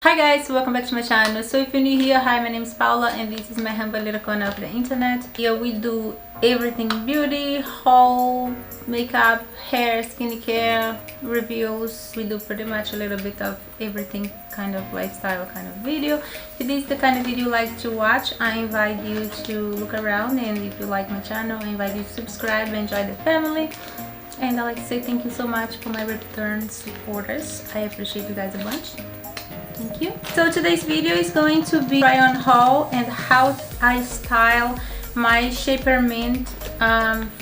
Hi guys, welcome back to my channel. So if you're new here, hi, my name is Paula and this is my humble little corner of the internet. Here we do everything beauty, haul, makeup, hair, skincare, reviews. We do pretty much a little bit of everything, kind of lifestyle kind of video. If this is the kind of video you like to watch, I invite you to look around, and if you like my channel, I invite you to subscribe and join the family. And I like to say thank you so much for my return supporters. I appreciate you guys a bunch. Thank you. So today's video is going to be try on haul and how I style my Shapermint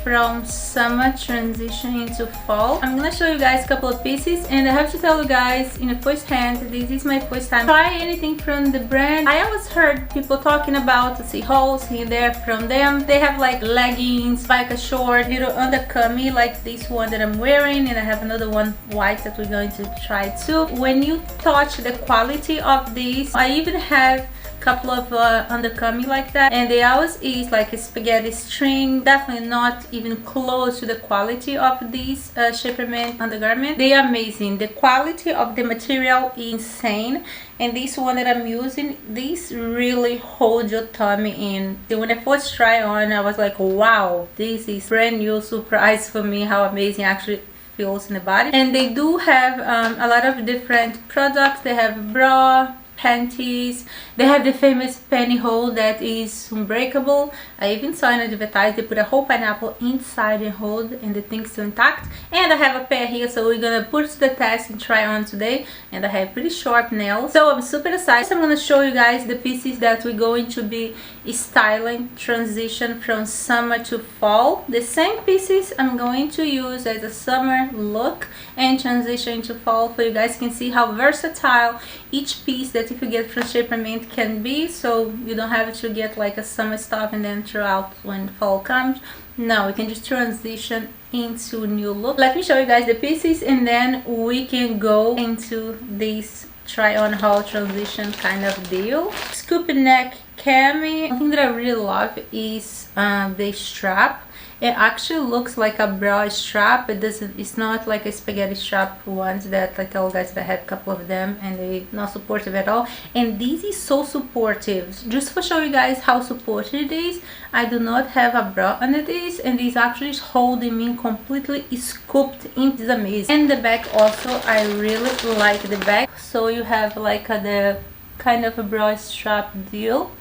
from summer transition into fall. I'm gonna show you guys a couple of pieces, and I have to tell you guys in the first hand, this is my first time try anything from the brand. I always heard people talking about see hauls here there from them. They have like leggings, like a short little under Cami like this one that I'm wearing, and I have another one white that we're going to try too. When you touch the quality of these, I even have couple of under Cami like that, and they always is like a spaghetti string, definitely not even close to the quality of these Shapermint undergarment. They are amazing. The quality of the material is insane, and this one that I'm using, this really holds your tummy in. When I first try on, I was like, wow, this is brand new surprise for me how amazing actually feels in the body. And they do have a lot of different products. They have bra, panties, they have the famous pantyhose that is unbreakable. I even saw in advertised they put a whole pineapple inside and hold, and the thing's still intact. And I have a pair here, so we're gonna put to the test and try on today. And I have pretty sharp nails, so I'm super excited. I'm gonna show you guys the pieces that we're going to be styling transition from summer to fall. The same pieces I'm going to use as a summer look and transition to fall, for you guys can see how versatile each piece that if you get from Shapermint can be, so you don't have to get like a summer stuff and then throw out when fall comes. No, we can just transition into a new look. Let me show you guys the pieces, and then we can go into this try on haul transition kind of deal. Scoop neck Cami. One thing that I really love is the strap. It actually looks like a bra strap. It's not like a spaghetti strap ones that I tell guys that I have a couple of them and they're not supportive at all. And this is so supportive. Just to show you guys how supportive it is, I do not have a bra under this, and this actually is holding me completely scooped in. It's amazing. And the back also, I really like the back. So you have like the kind of a bra strap deal.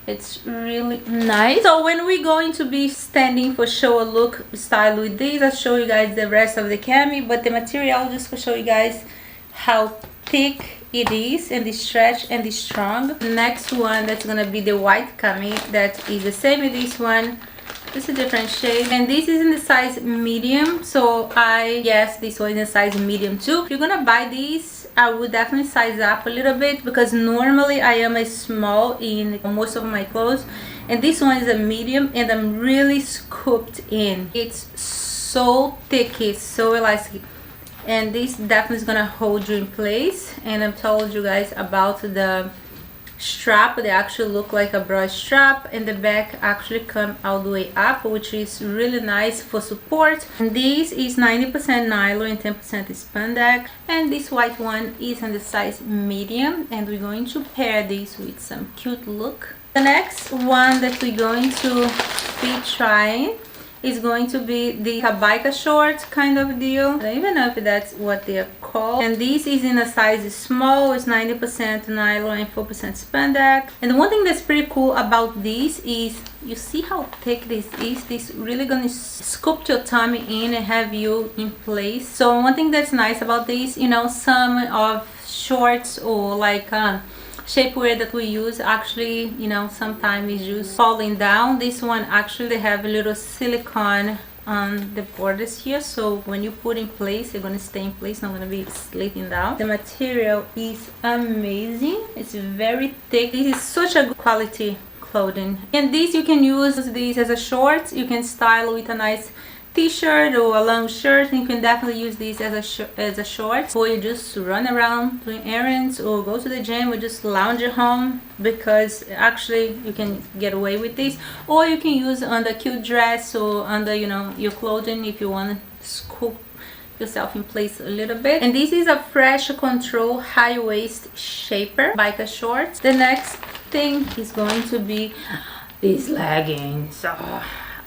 It's really nice. So when we're going to be standing for show a look style with these, I'll show you guys the rest of the Cami, but the material just to show you guys how thick it is, and the stretch and the strong. The next one, that's gonna be the white Cami, that is the same as this one. It's a different shade, and this is in the size medium, so I guess this one is in size medium too. If you're gonna buy these, I would definitely size up a little bit, because normally I am a small in most of my clothes, and this one is a medium, and I'm really scooped in. It's so thick, it's so elastic, and this definitely is gonna hold you in place. And I've told you guys about the strap. They actually look like a bra strap, and the back actually come all the way up, which is really nice for support. And this is 90% nylon and 10% spandex, and this white one is in the size medium, and we're going to pair this with some cute look. The next one that we're going to be trying is going to be the biker short kind of deal. I don't even know if that's what they're called. And this is in a size small. It's 90% nylon and 4% spandex. And one thing that's pretty cool about this is you see how thick this is. This really gonna scoop your tummy in and have you in place. So one thing that's nice about this, you know, some of shorts or like shapewear that we use actually, you know, sometimes is just falling down. This one actually they have a little silicone on the borders here, so when you put in place, they're gonna stay in place, not gonna be sliding down. The material is amazing. It's very thick. This is such a good quality clothing, and this you can use this as a short. You can style with a nice t-shirt or a long shirt, and you can definitely use this as a short, or you just run around doing errands or go to the gym or just lounge at home, because actually you can get away with this. Or you can use under cute dress or under, you know, your clothing if you want to scoop yourself in place a little bit. And this is a Fresh Control high waist shaper biker shorts. The next thing is going to be these leggings.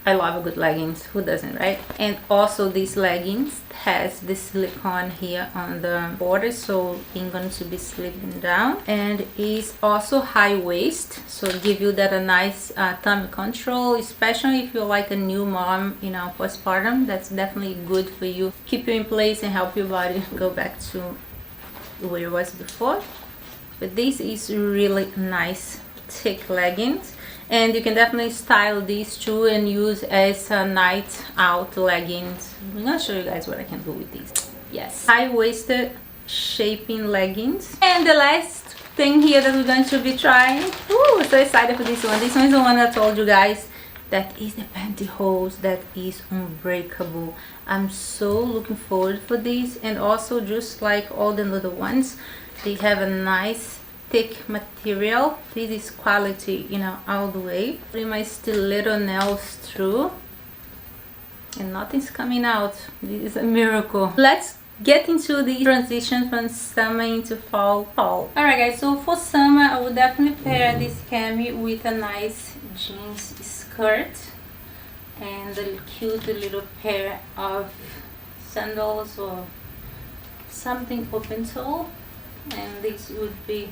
I love a good leggings, who doesn't, right? And also these leggings has the silicone here on the border, so it's going to be slipping down, and is also high waist, so give you that a nice tummy control, especially if you're like a new mom, you know, postpartum. That's definitely good for you, keep you in place and help your body go back to where it was before. But this is really nice thick leggings, and you can definitely style these two and use as a night out leggings. I'm gonna show you guys what I can do with these. Yes, high-waisted shaping leggings. And the last thing here that we're going to be trying, ooh, so excited for this one. This one is the one I told you guys, that is the pantyhose that is unbreakable. I'm so looking forward for these. And also, just like all the other ones, they have a nice thick material. This is quality, you know, all the way. Putting my stiletto nails through and nothing's coming out. This is a miracle. Let's get into the transition from summer into fall. Alright guys, so for summer I would definitely pair this Cami with a nice jeans skirt and a cute little pair of sandals or something open toe, and this would be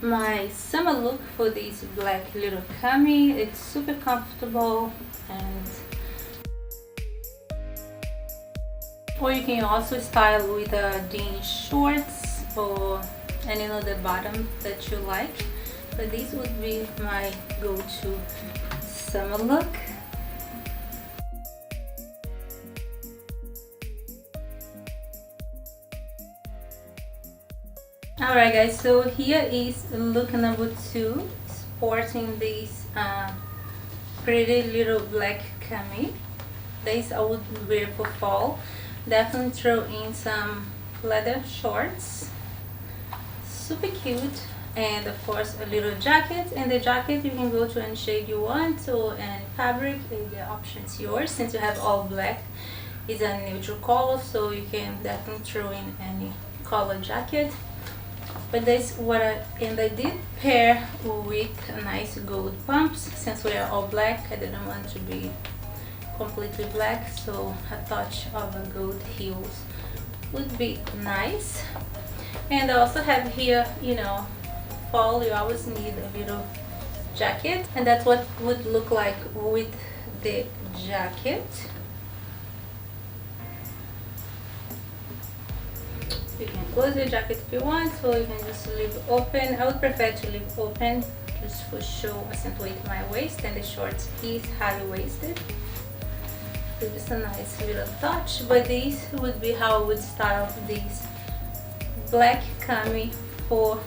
my summer look for this black little Cami. It's super comfortable, and or you can also style with jeans shorts or any other bottom that you like, but this would be my go-to summer look. Alright guys, so here is look number 2, sporting this pretty little black Cami. This I would wear for fall. Definitely throw in some leather shorts, super cute, and of course a little jacket. And the jacket you can go to any shade you want or any fabric, the option is yours. Since you have all black, it's a neutral color, so you can definitely throw in any color jacket. But that's what I did pair with a nice gold pumps. Since we are all black, I didn't want to be completely black, so a touch of a gold heels would be nice. And I also have here, you know, fall, you always need a little jacket, and that's what would look like with the jacket. You can close the jacket if you want, or you can just leave it open. I would prefer to leave open just for show, accentuate my waist, and the shorts is high-waisted. So just a nice little touch. But this would be how I would style this black Cami for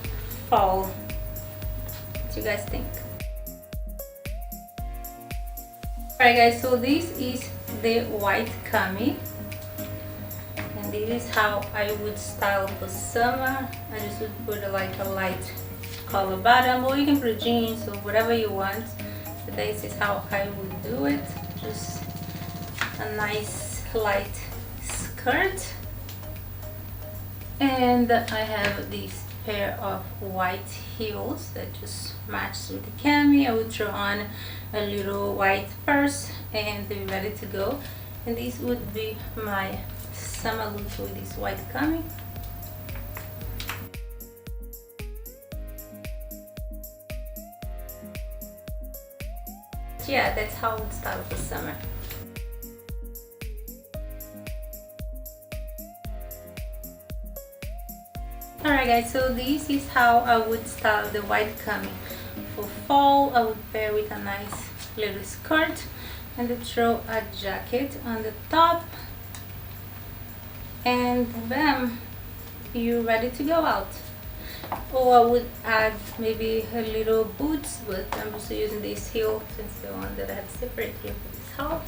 fall. What do you guys think? Alright guys, so this is the white Cami. And this is how I would style for summer. I just would put like a light color bottom, or you can put jeans or whatever you want. But this is how I would do it. Just a nice light skirt. And I have this pair of white heels that just match with the Cami. I would throw on a little white purse and be ready to go. And this would be my summer look with this white Cami. Yeah, that's how I would style for summer. Alright guys, so this is how I would style the white Cami. For fall, I would pair with a nice little skirt and then throw a jacket on the top. And bam, you're ready to go out. Or I would add maybe a little boots, but I'm just using this heel since the one that I have separate here for this haul.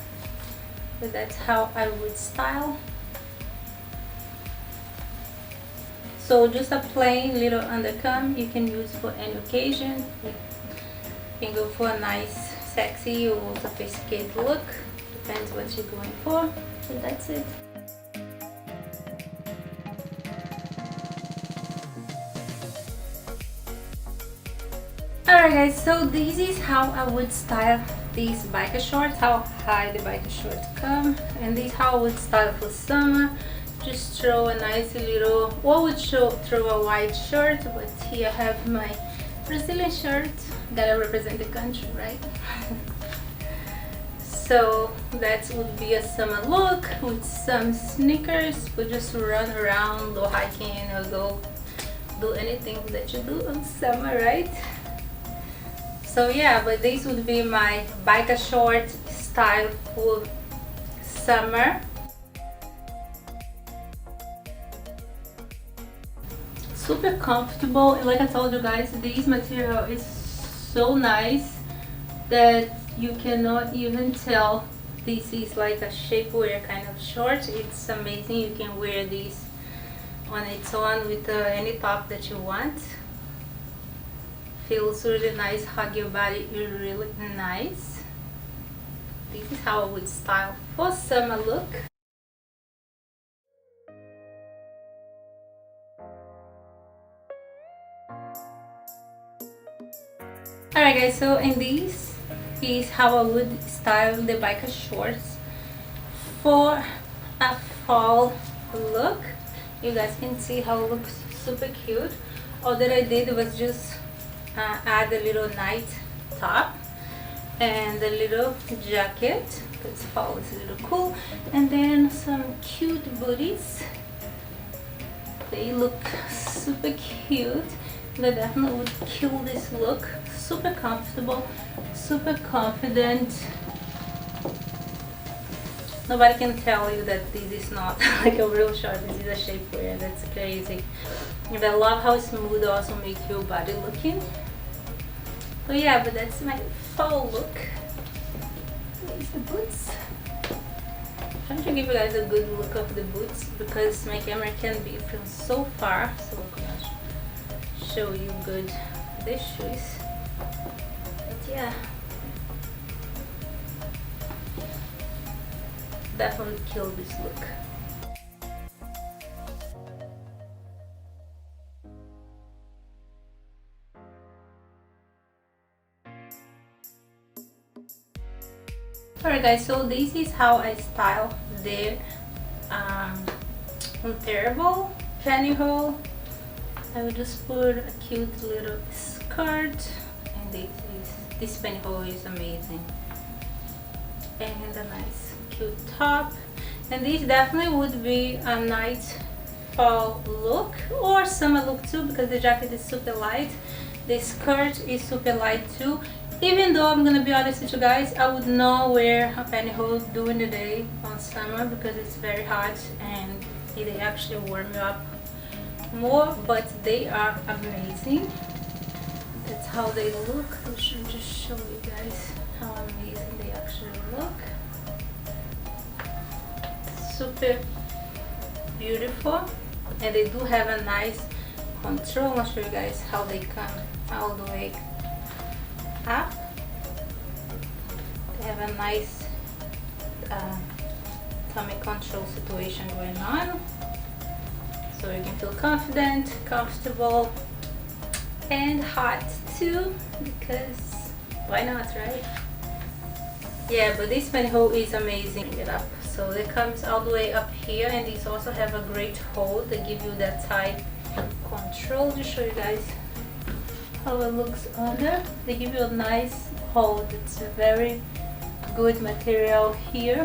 But that's how I would style. So just a plain little undercomb you can use for any occasion. You can go for a nice, sexy or sophisticated look. Depends what you're going for. So that's it. Alright guys, so this is how I would style these biker shorts, how high the biker shorts come, and this is how I would style for summer. Just throw a nice little, what would throw a white shirt, but here I have my Brazilian shirt, gotta represent the country, right? So that would be a summer look with some sneakers. We'll just run around, go hiking, or go do anything that you do in summer, right? So yeah, but this would be my biker short style for summer. Super comfortable, and like I told you guys, this material is so nice that you cannot even tell this is like a shapewear kind of short. It's amazing. You can wear this on its own with any top that you want. Feels really nice, hug your body really nice. This is how I would style for summer look. Alright guys, so in this is how I would style the biker shorts for a fall look. You guys can see how it looks super cute. All that I did was just add a little night top and a little jacket because fall is a little cool, and then some cute booties. They look super cute. They definitely would kill this look. Super comfortable, super confident. Nobody can tell you that this is not like a real short. This is a shapewear. That's crazy. And I love how smooth also make your body looking. So yeah, but that's my fall look. Here's the boots. I'm trying to give you guys a good look of the boots because my camera can be from so far. So I'm gonna show you good the shoes. But yeah, definitely kill this look. Alright guys, so this is how I style the untearable pantyhose. I will just put a cute little skirt, and this pantyhose is amazing, and a nice cute top. And this definitely would be a nice fall look or summer look too, because the jacket is super light, the skirt is super light too. Even though I'm gonna be honest with you guys, I would not wear a pantyhose during the day on summer because it's very hot and they actually warm you up more, but they are amazing. That's how they look. I should just show you guys how amazing they actually look. Super beautiful, and they do have a nice control. I'll show you guys how they come all the way up. They have a nice tummy control situation going on, so you can feel confident, comfortable, and hot too, because why not, right? Yeah, but this pantyhose is amazing. It up, so it comes all the way up here, and these also have a great hold. They give you that tight control. To show you guys how it looks under, they give you a nice hold. It's a very good material here.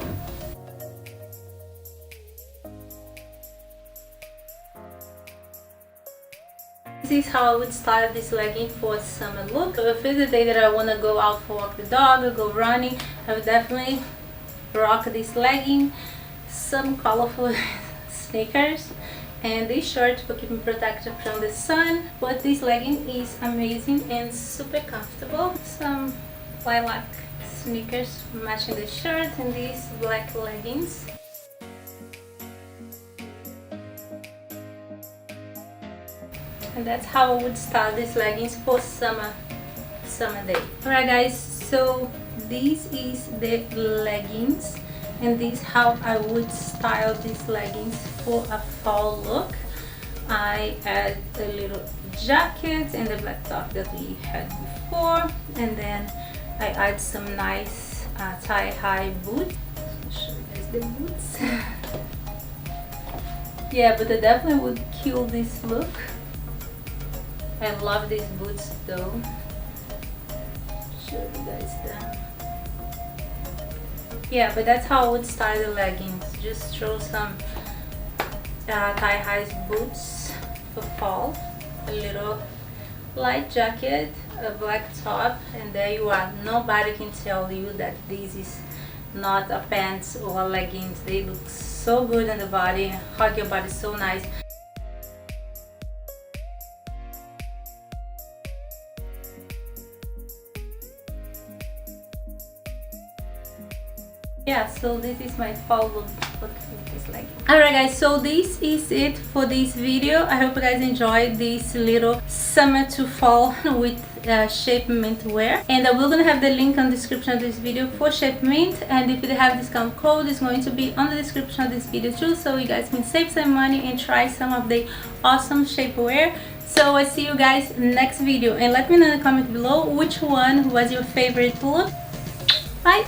This is how I would style this legging for a summer look. So if it's the day that I want to go out for walk the dog or go running, I would definitely rock this legging, some colorful sneakers, and this shirt for keeping protected from the sun. But this legging is amazing and super comfortable. Some lilac sneakers matching the shirt, and these black leggings. And that's how I would style these leggings for summer day. Alright guys, so this is the leggings, and this is how I would style these leggings for a fall look. I add a little jacket and the black top that we had before, and then I add some nice thigh-high boots. I'll show you guys the boots. Yeah, but I definitely would kill this look. I love these boots though. Show you guys them. Yeah, but that's how I would style the leggings. Just throw some thigh-high boots for fall, a little light jacket, a black top, and there you are. Nobody can tell you that this is not a pants or a leggings. They look so good on the body, hug your body so nice. Yeah, so this is my fall look with this legging. Alright guys, so this is it for this video. I hope you guys enjoyed this little summer to fall with Shapermint wear, and we're gonna have the link on the description of this video for Shapermint, and if they have discount code, it's going to be on the description of this video too, so you guys can save some money and try some of the awesome shapewear. So I see you guys next video, and let me know in the comment below which one was your favorite look. Bye.